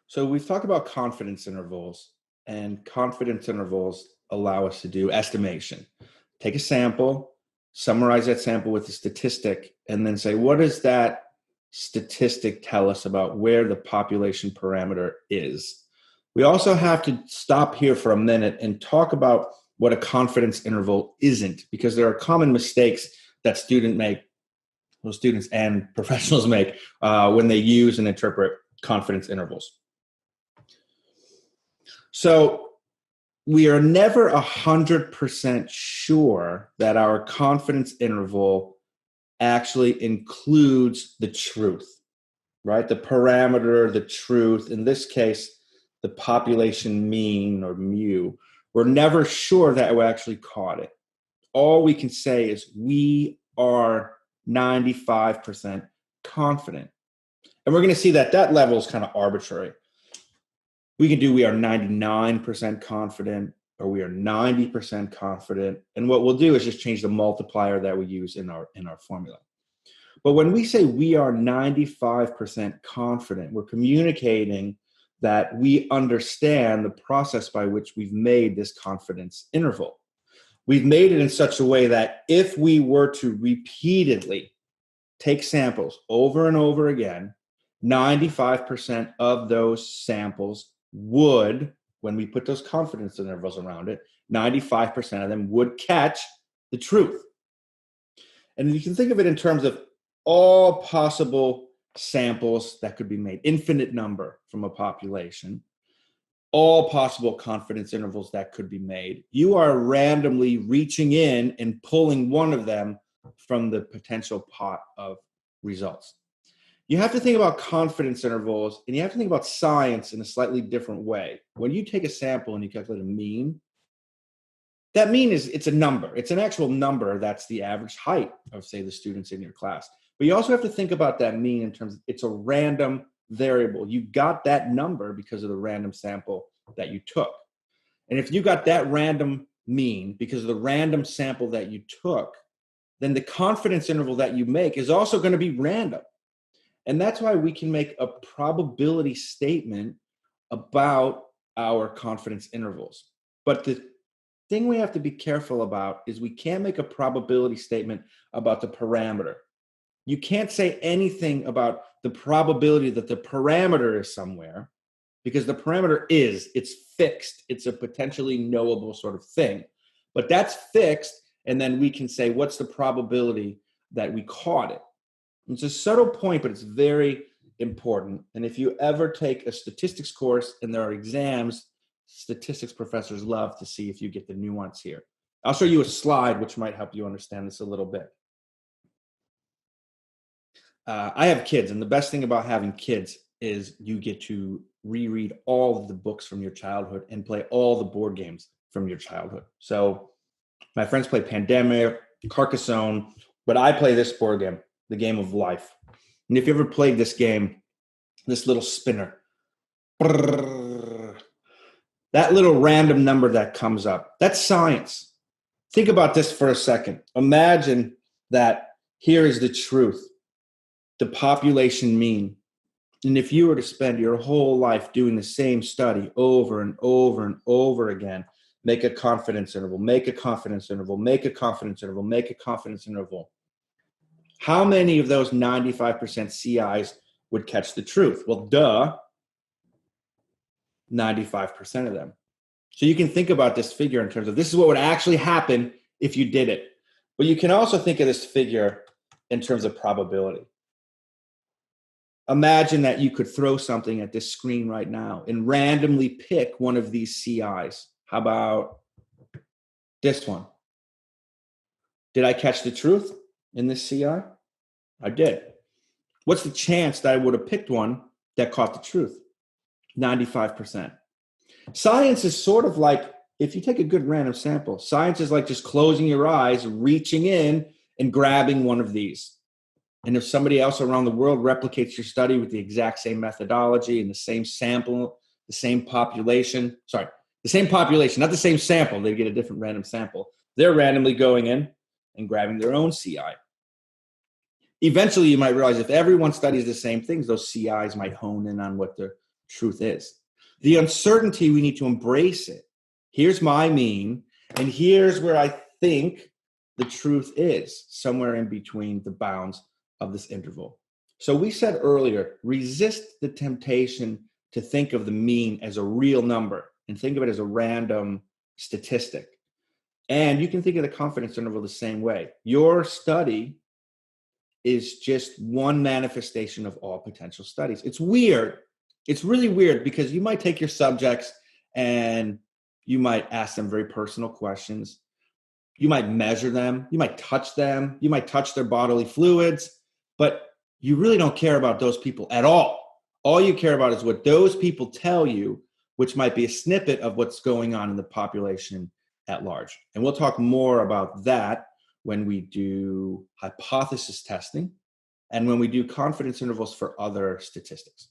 So we've talked about confidence intervals, and confidence intervals allow us to do estimation. Take a sample, summarize that sample with a statistic, and then say, what does that statistic tell us about where the population parameter is? We also have to stop here for a minute and talk about what a confidence interval isn't, because there are common mistakes that students and professionals make when they use and interpret confidence intervals. So we are never 100% sure that our confidence interval actually includes the truth, right? The parameter, the truth, in this case, the population mean or mu. We're never sure that we actually caught it. All we can say is we are 95% confident. And we're going to see that that level is kind of arbitrary. We are 99% confident, or we are 90% confident. And what we'll do is just change the multiplier that we use in our formula. But when we say we are 95% confident, we're communicating that we understand the process by which we've made this confidence interval. We've made it in such a way that if we were to repeatedly take samples over and over again, 95% of those samples would, when we put those confidence intervals around it, 95% of them would catch the truth. And you can think of it in terms of all possible samples that could be made, infinite number from a population, all possible confidence intervals that could be made. You are randomly reaching in and pulling one of them from the potential pot of results. You have to think about confidence intervals, and you have to think about science in a slightly different way. When you take a sample and you calculate a mean, that mean it's a number. It's an actual number that's the average height of, say, the students in your class. But you also have to think about that mean in terms of it's a random variable. You got that number because of the random sample that you took. And if you got that random mean because of the random sample that you took, then the confidence interval that you make is also going to be random. And that's why we can make a probability statement about our confidence intervals. But the thing we have to be careful about is we can't make a probability statement about the parameter. You can't say anything about the probability that the parameter is somewhere, because the parameter it's fixed. It's a potentially knowable sort of thing. But that's fixed, and then we can say, what's the probability that we caught it? It's a subtle point, but it's very important. And if you ever take a statistics course and there are exams, statistics professors love to see if you get the nuance here. I'll show you a slide which might help you understand this a little bit. I have kids, and the best thing about having kids is you get to reread all of the books from your childhood and play all the board games from your childhood. So my friends play Pandemic, Carcassonne, but I play this board game, the game of life. And if you ever played this game, this little spinner, that little random number that comes up, that's science. Think about this for a second. Imagine that here is the truth, the population mean. And if you were to spend your whole life doing the same study over and over and over again, make a confidence interval, make a confidence interval, make a confidence interval, make a confidence interval, how many of those 95% CIs would catch the truth? Well, 95% of them. So you can think about this figure in terms of this is what would actually happen if you did it. But you can also think of this figure in terms of probability. Imagine that you could throw something at this screen right now and randomly pick one of these CIs. How about this one? Did I catch the truth in this CI? I did. What's the chance that I would have picked one that caught the truth? 95%. Science is sort of like, if you take a good random sample, science is like just closing your eyes, reaching in and grabbing one of these. And if somebody else around the world replicates your study with the exact same methodology and the same sample, the same population, not the same sample, they get a different random sample. They're randomly going in and grabbing their own CI. Eventually, you might realize if everyone studies the same things, those CIs might hone in on what the truth is. The uncertainty, we need to embrace it. Here's my mean, and here's where I think the truth is, somewhere in between the bounds of this interval. So we said earlier, resist the temptation to think of the mean as a real number and think of it as a random statistic. And you can think of the confidence interval the same way. Your study is just one manifestation of all potential studies. It's weird. It's really weird because you might take your subjects and you might ask them very personal questions. You might measure them. You might touch them. You might touch their bodily fluids, but you really don't care about those people at all. All you care about is what those people tell you, which might be a snippet of what's going on in the population at large. And we'll talk more about that when we do hypothesis testing and when we do confidence intervals for other statistics.